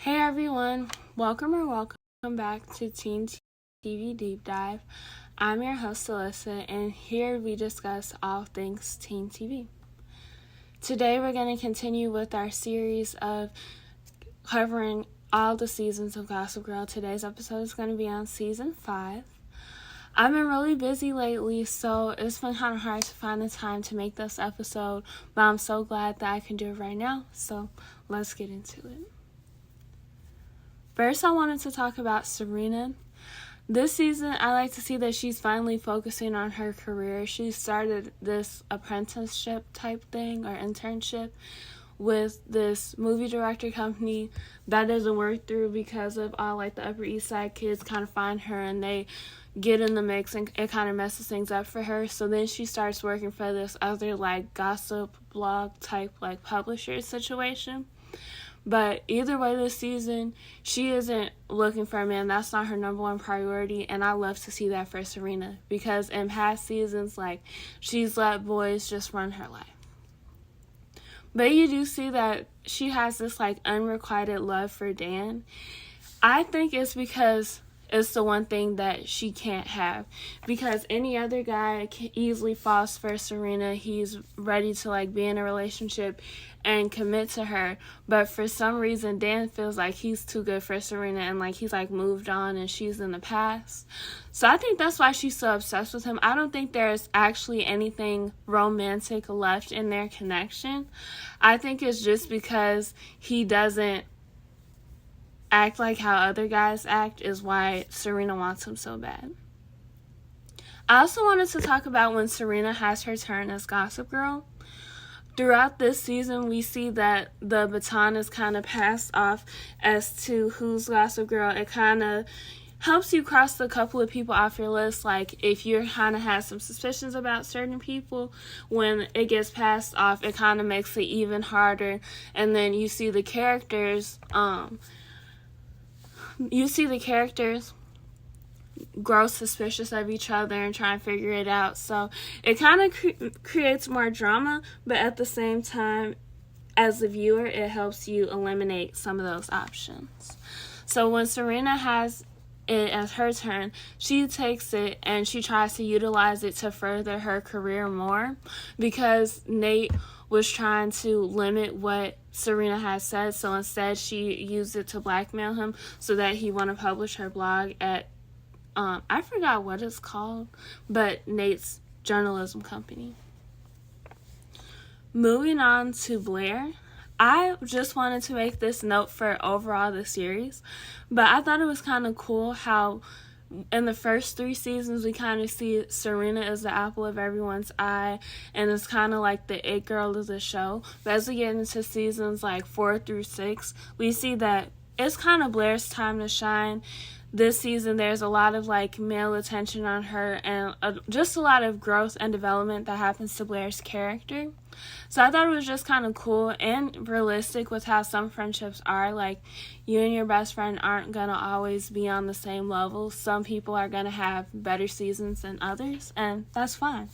Hey everyone, welcome back to Teen TV Deep Dive. I'm your host Alyssa, and here we discuss all things Teen TV. Today we're going to continue with our series of covering all the seasons of Gossip Girl. Today's episode is going to be on season 5. I've been really busy lately, so it's been kind of hard to find the time to make this episode, but I'm so glad that I can do it right now, so let's get into it. First, I wanted to talk about Serena. This season, I like to see that she's finally focusing on her career. She started this apprenticeship type thing or internship with this movie director company that doesn't work through because of all the Upper East Side kids kind of find her and they get in the mix and it kind of messes things up for her. So then she starts working for this other gossip blog type publisher situation. But either way this season, she isn't looking for a man. That's not her number one priority, and I love to see that for Serena because in past seasons, she's let boys just run her life. But you do see that she has this unrequited love for Dan. I think it's because it's the one thing that she can't have, because any other guy can easily falls for Serena. He's ready to be in a relationship and commit to her, but for some reason Dan feels like he's too good for Serena and he's moved on and she's in the past. So I think that's why she's so obsessed with him. I don't think there's actually anything romantic left in their connection. I think it's just because he doesn't act like how other guys act is why Serena wants him so bad. I also wanted to talk about when Serena has her turn as Gossip Girl. Throughout this season, we see that the baton is kind of passed off as to who's Gossip Girl. It kind of helps you cross a couple of people off your list. If you kind of have some suspicions about certain people, when it gets passed off, it kind of makes it even harder. And then you see the characters, grow suspicious of each other and try and figure it out. So it kind of creates more drama, but at the same time, as the viewer, it helps you eliminate some of those options. So when Serena has it as her turn, she takes it and she tries to utilize it to further her career more, because Nate was trying to limit what Serena had said, so instead she used it to blackmail him so that he want to publish her blog at I forgot what it's called, but Nate's journalism company. Moving on to Blair, I just wanted to make this note for overall the series, but I thought it was kind of cool how in the first 3 seasons we kind of see Serena as the apple of everyone's eye and it's kind of the it girl of the show. But as we get into seasons 4 through 6, we see that it's kind of Blair's time to shine. This season, there's a lot of male attention on her and just a lot of growth and development that happens to Blair's character. So I thought it was just kind of cool and realistic with how some friendships are. You and your best friend aren't going to always be on the same level. Some people are going to have better seasons than others, and that's fine.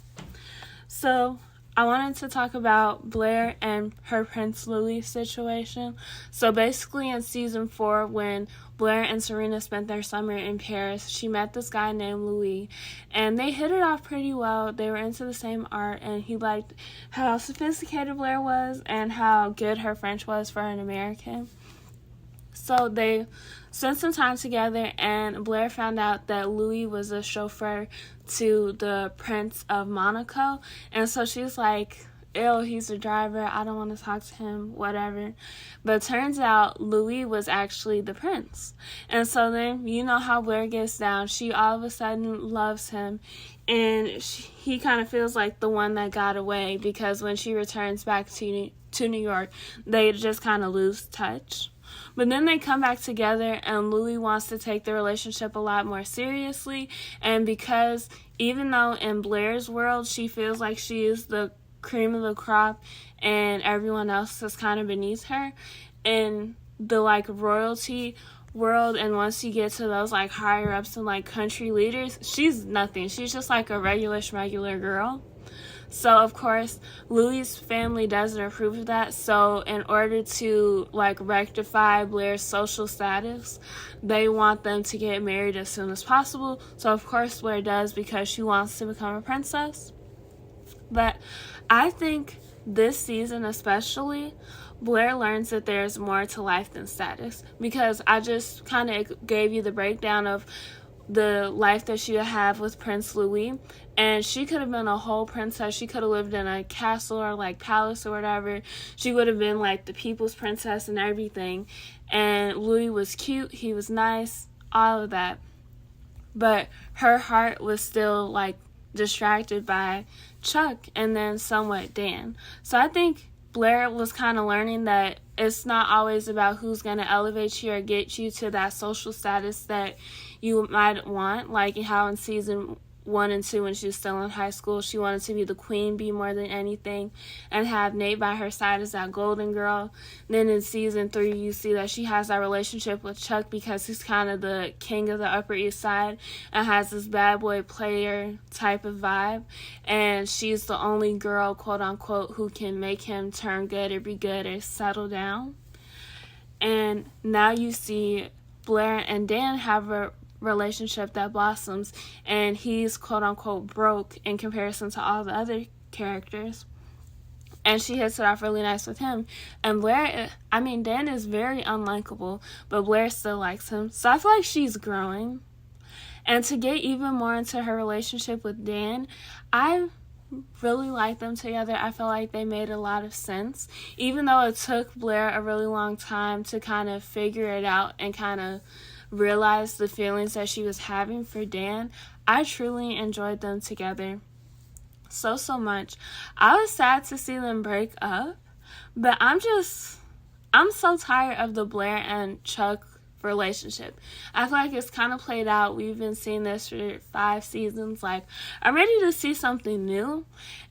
So I wanted to talk about Blair and her Prince Louis situation. So basically in season 4, when Blair and Serena spent their summer in Paris, she met this guy named Louis, and they hit it off pretty well. They were into the same art, and he liked how sophisticated Blair was and how good her French was for an American. So they spent some time together, and Blair found out that Louis was a chauffeur to the Prince of Monaco, and so she's like, ew, he's a driver, I don't want to talk to him, whatever. But turns out Louis was actually the prince. And so then, you know how Blair gets down. She all of a sudden loves him, and he kind of feels like the one that got away, because when she returns back to New York, they just kind of lose touch. But then they come back together, and Louis wants to take the relationship a lot more seriously. And because even though in Blair's world she feels like she is the cream of the crop and everyone else is kind of beneath her, in the royalty world, and once you get to those higher ups and country leaders, she's nothing. She's just a regular schmegular girl. So of course Louis's family doesn't approve of that. So in order to like rectify Blair's social status, they want them to get married as soon as possible. So of course Blair does, because she wants to become a princess. But I think this season especially, Blair learns that there's more to life than status, because I just kind of gave you the breakdown of the life that she would have with Prince Louis, and she could have been a whole princess. She could have lived in a castle or like palace or whatever. She would have been like the people's princess and everything. And Louis was cute, he was nice, all of that. But her heart was still like distracted by Chuck and then somewhat Dan. So I think Blair was kind of learning that it's not always about who's going to elevate you or get you to that social status that you might want. Like how in season 1 and 2, when she was still in high school, she wanted to be the queen bee more than anything and have Nate by her side as that golden girl. Then in season 3, you see that she has that relationship with Chuck because he's kind of the king of the Upper East Side and has this bad boy player type of vibe. And she's the only girl, quote unquote, who can make him turn good or be good or settle down. And now you see Blair and Dan have a relationship that blossoms, and he's quote unquote broke in comparison to all the other characters, and she hits it off really nice with him. And Dan is very unlikable, but Blair still likes him, so I feel like she's growing. And to get even more into her relationship with Dan, I really like them together. I feel like they made a lot of sense, even though it took Blair a really long time to kind of figure it out and kind of realize the feelings that she was having for Dan. I truly enjoyed them together so much. I was sad to see them break up, but I'm so tired of the Blair and Chuck relationship. I feel like it's kind of played out. We've been seeing this for 5 seasons. Like, I'm ready to see something new.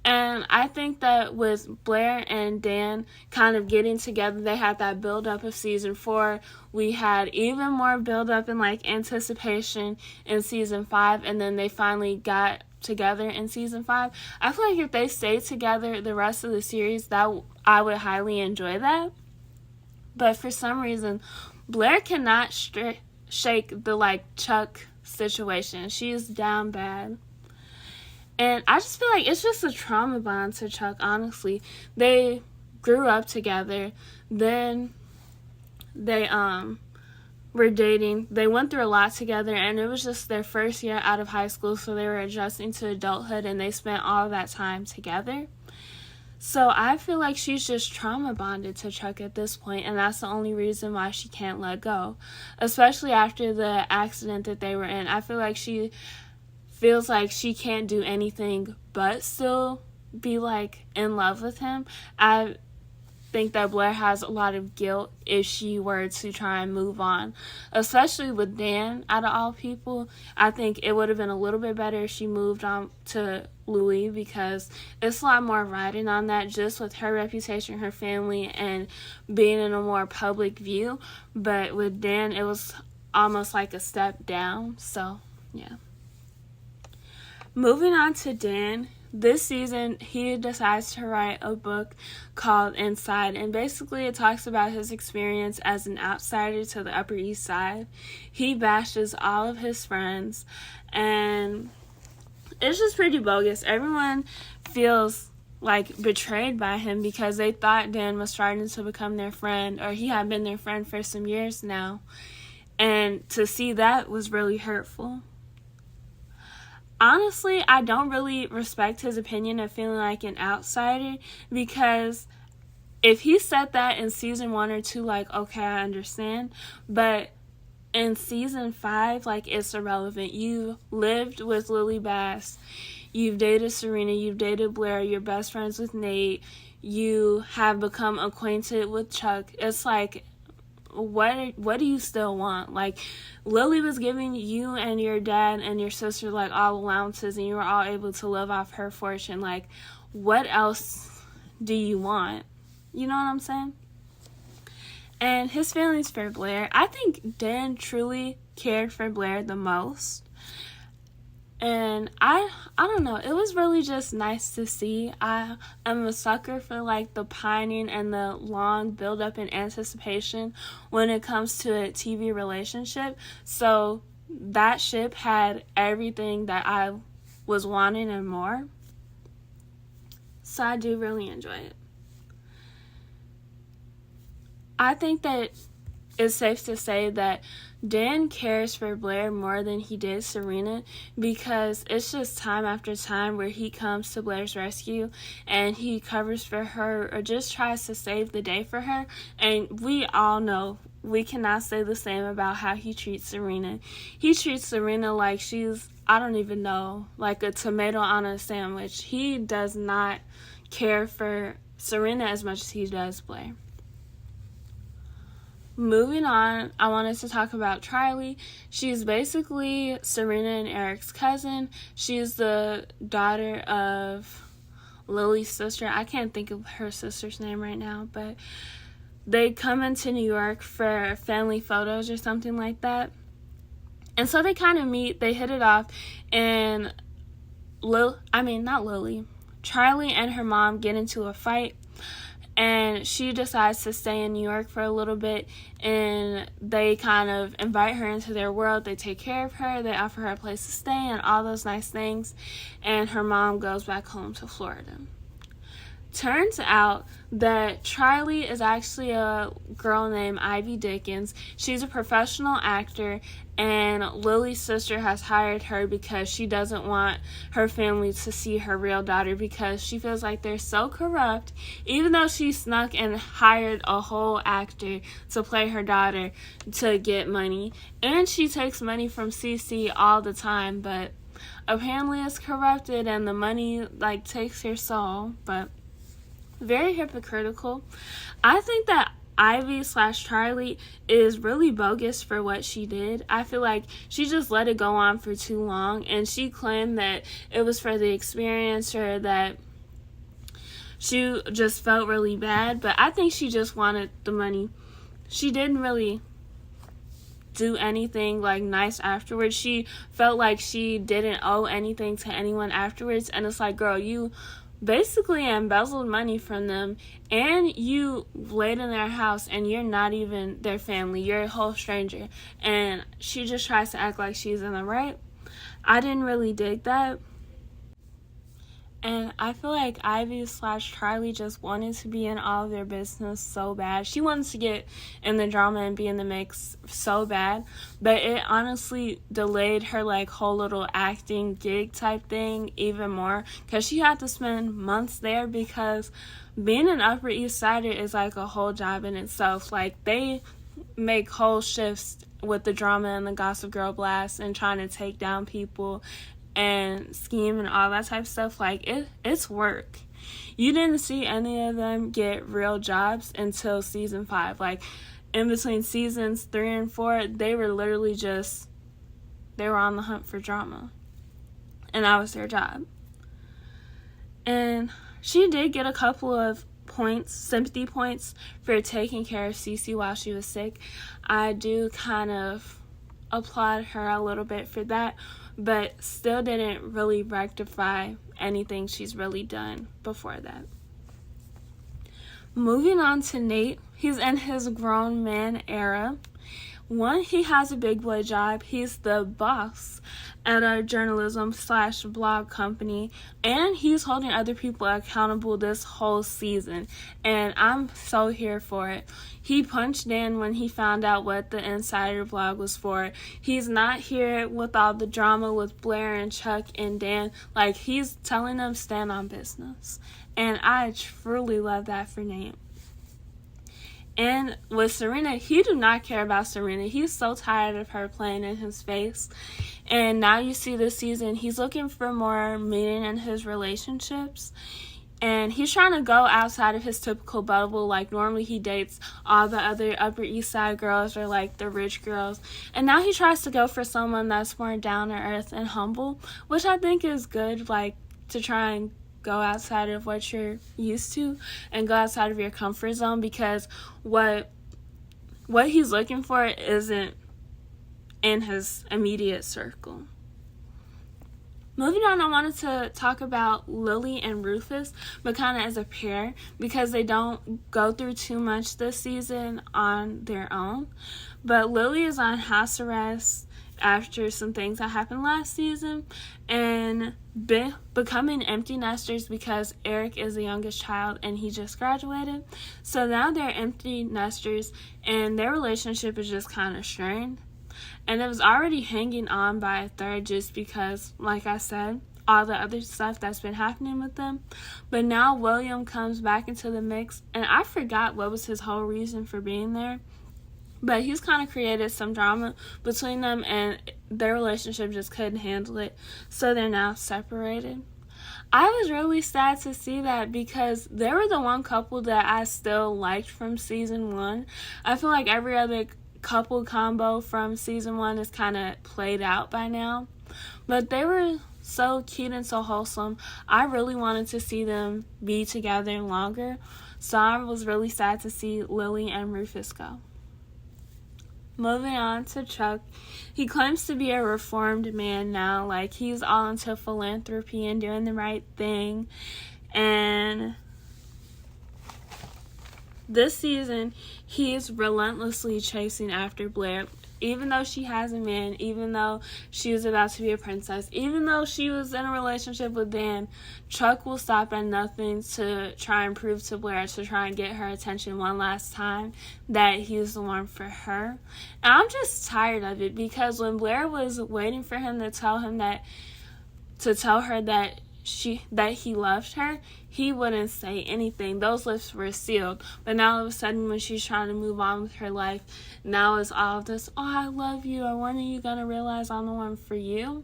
And I think that with Blair and Dan kind of getting together, they had that build up of season 4. We had even more build up and like anticipation in season 5, and then they finally got together in season 5. I feel like if they stayed together the rest of the series, that I would highly enjoy that. But for some reason, Blair cannot shake the like Chuck situation. She is down bad. And I just feel like it's just a trauma bond to Chuck, honestly. They grew up together. Then they were dating. They went through a lot together, and it was just their first year out of high school, so they were adjusting to adulthood, and they spent all of that time together. So I feel like she's just trauma bonded to Chuck at this point, and that's the only reason why she can't let go. Especially after the accident that they were in. I feel like she feels like she can't do anything but still be like in love with him. I think that Blair has a lot of guilt if she were to try and move on, especially with Dan. Out of all people, I think it would have been a little bit better if she moved on to Louis, because it's a lot more riding on that just with her reputation, her family, and being in a more public view. But with Dan, it was almost like a step down. So yeah. Moving on to Dan, this season he decides to write a book called Inside, and basically it talks about his experience as an outsider to the Upper East Side. He bashes all of his friends, and it's just pretty bogus. Everyone feels like betrayed by him because they thought Dan was starting to become their friend, or he had been their friend for some years now, and to see that was really hurtful. Honestly, I don't really respect his opinion of feeling like an outsider, because if he said that in season 1 or 2, like, okay, I understand, but in season 5, like, it's irrelevant. You lived with Lily Bass, you've dated Serena, you've dated Blair, you're best friends with Nate, you have become acquainted with Chuck. It's like, what do you still want? Like, Lily was giving you and your dad and your sister like all allowances, and you were all able to live off her fortune. Like, what else do you want? You know what I'm saying? And his feelings for Blair, I think Dan truly cared for Blair the most. And I don't know, it was really just nice to see. I am a sucker for like the pining and the long build up and anticipation when it comes to a TV relationship. So that ship had everything that I was wanting and more. So I do really enjoy it. I think that it's safe to say that Dan cares for Blair more than he did Serena, because it's just time after time where he comes to Blair's rescue and he covers for her or just tries to save the day for her. And we all know we cannot say the same about how he treats Serena. He treats Serena like she's, I don't even know, like a tomato on a sandwich. He does not care for Serena as much as he does Blair. Moving on, I wanted to talk about Triley. She's basically Serena and Eric's cousin. She's the daughter of Lily's sister. I can't think of her sister's name right now, but they come into New York for family photos or something like that. And so they kind of meet, they hit it off, and Charlie and her mom get into a fight. And she decides to stay in New York for a little bit, and they kind of invite her into their world. They take care of her, they offer her a place to stay and all those nice things, and her mom goes back home to Florida. Turns out that Triley is actually a girl named Ivy Dickens. She's a professional actor, and Lily's sister has hired her because she doesn't want her family to see her real daughter because she feels like they're so corrupt, even though she snuck and hired a whole actor to play her daughter to get money. And she takes money from CC all the time, but apparently it's corrupted and the money takes her soul. But very hypocritical. I think that Ivy/Charlie is really bogus for what she did. I feel like she just let it go on for too long, and she claimed that it was for the experience or that she just felt really bad, but I think she just wanted the money. She didn't really do anything nice afterwards. She felt like she didn't owe anything to anyone afterwards, and it's like, girl, you basically embezzled money from them, and you laid in their house, and you're not even their family. You're a whole stranger, and she just tries to act like she's in the right. I didn't really dig that. And I feel like Ivy/Charlie just wanted to be in all of their business so bad. She wanted to get in the drama and be in the mix so bad. But it honestly delayed her whole little acting gig type thing even more. Because she had to spend months there, because being an Upper East Sider is a whole job in itself. They make whole shifts with the drama and the Gossip Girl blast and trying to take down people and scheme and all that type of stuff. It's work. You didn't see any of them get real jobs until season 5. In between seasons 3 and 4, they were literally they were on the hunt for drama, and that was their job. And she did get a couple of sympathy points for taking care of Cece while she was sick. I do kind of applaud her a little bit for that, but still didn't really rectify anything she's really done before that. Moving on to Nate, he's in his grown man era. One, he has a big boy job. He's the boss at a journalism/blog company, and he's holding other people accountable this whole season, and I'm so here for it. He punched Dan when he found out what the Insider blog was for. He's not here with all the drama with Blair and Chuck and Dan. He's telling them stand on business, and I truly love that for Nate. And with Serena, he do not care about Serena. He's so tired of her playing in his face. And now you see this season, he's looking for more meaning in his relationships. And he's trying to go outside of his typical bubble. Normally he dates all the other Upper East Side girls or the rich girls. And now he tries to go for someone that's more down to earth and humble, which I think is good, to try and go outside of what you're used to and go outside of your comfort zone, because what he's looking for isn't in his immediate circle. Moving on, I wanted to talk about Lily and Rufus, but kind of as a pair, because they don't go through too much this season on their own. But Lily is on house arrest after some things that happened last season, and becoming empty nesters because Eric is the youngest child and he just graduated. So now they're empty nesters, and their relationship is just kind of strained. And it was already hanging on by a thread just because, like I said, all the other stuff that's been happening with them. But now William comes back into the mix, and I forgot what was his whole reason for being there. But he's kind of created some drama between them, and their relationship just couldn't handle it. So they're now separated. I was really sad to see that because they were the one couple that I still liked from season 1. I feel like every other couple combo from season 1 is kind of played out by now, but they were so cute and so wholesome. I really wanted to see them be together longer, so I was really sad to see Lily and Rufus go. Moving on to Chuck, he claims to be a reformed man now, like he's all into philanthropy and doing the right thing, and this season, he's relentlessly chasing after Blair. Even though she has a man, even though she was about to be a princess, even though she was in a relationship with Dan, Chuck will stop at nothing to try and prove to Blair, to try and get her attention one last time, that he's the one for her. And I'm just tired of it, because when Blair was waiting for him to tell her that he loved her, he wouldn't say anything. Those lips were sealed. But now all of a sudden, when she's trying to move on with her life, now it's all this, oh, I love you, or when are you going to realize I'm the one for you?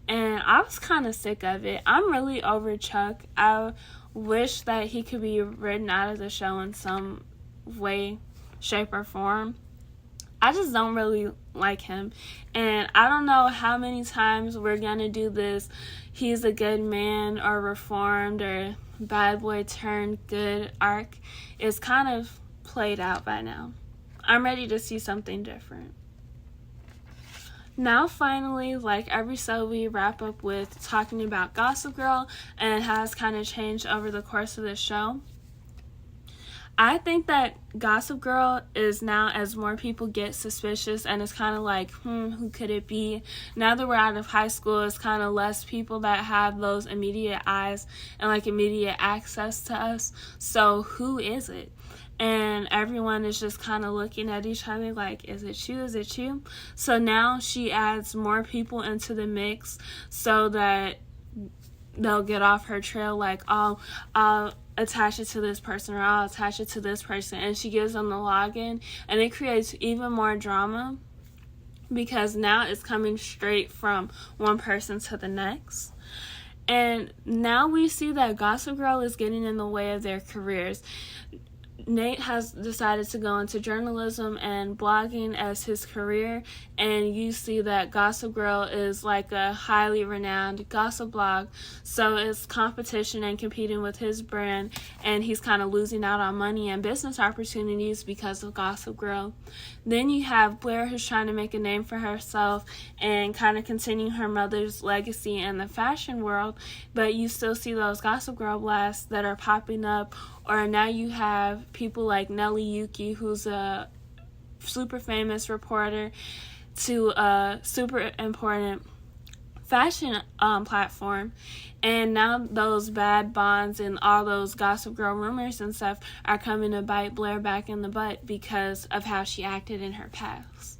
And I was kind of sick of it. I'm really over Chuck. I wish that he could be written out of the show in some way, shape, or form. I just don't really like him. And I don't know how many times we're going to do this, he's a good man or reformed or bad boy turned good arc. It's kind of played out by now. I'm ready to see something different. Now finally, like every show, we wrap up with talking about Gossip Girl and how it's kind of changed over the course of the show. I think that Gossip Girl is now, as more people get suspicious, and it's kind of like, who could it be? Now that we're out of high school, it's kind of less people that have those immediate eyes and like immediate access to us. So who is it? And everyone is just kind of looking at each other like, is it you? Is it you? So now she adds more people into the mix so that they'll get off her trail, like, oh, I'll attach it to this person, or I'll attach it to this person, and she gives them the login, and it creates even more drama because now it's coming straight from one person to the next. And now we see that Gossip Girl is getting in the way of their careers. Nate has decided to go into journalism and blogging as his career, and you see that Gossip Girl is like a highly renowned gossip blog, so it's competition and competing with his brand, and he's kind of losing out on money and business opportunities because of Gossip Girl. Then you have Blair, who's trying to make a name for herself and kind of continue her mother's legacy in the fashion world, but you still see those Gossip Girl blasts that are popping up. Or now you have people like Nelly Yuki, who's a super famous reporter to a super important fashion platform. And now those bad bonds and all those Gossip Girl rumors and stuff are coming to bite Blair back in the butt because of how she acted in her past.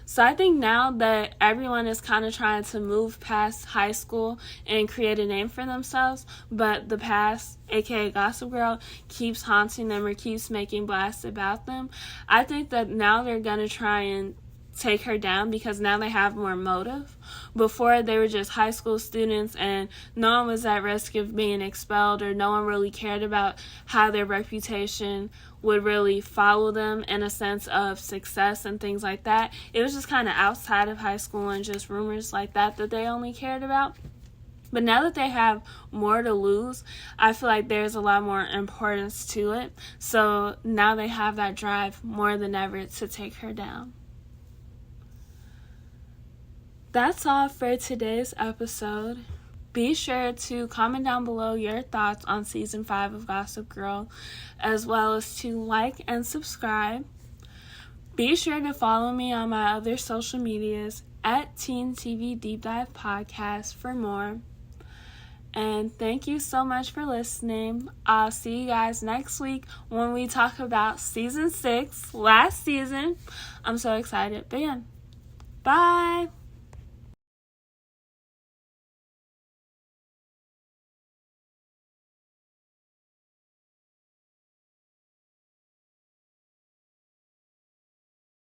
So I think now that everyone is kind of trying to move past high school and create a name for themselves, but the past, aka Gossip Girl, keeps haunting them or keeps making blasts about them, I think that now they're going to try and take her down because now they have more motive. Before, they were just high school students and no one was at risk of being expelled, or no one really cared about how their reputation would really follow them in a sense of success and things like that. It was just kind of outside of high school and just rumors like that they only cared about. But now that they have more to lose, I feel like there's a lot more importance to it. So now they have that drive more than ever to take her down. That's all for today's episode. Be sure to comment down below your thoughts on Season 5 of Gossip Girl, as well as to like and subscribe. Be sure to follow me on my other social medias at Teen TV Deep Dive Podcast for more. And thank you so much for listening. I'll see you guys next week when we talk about Season 6, last season. I'm so excited. But yeah, bye.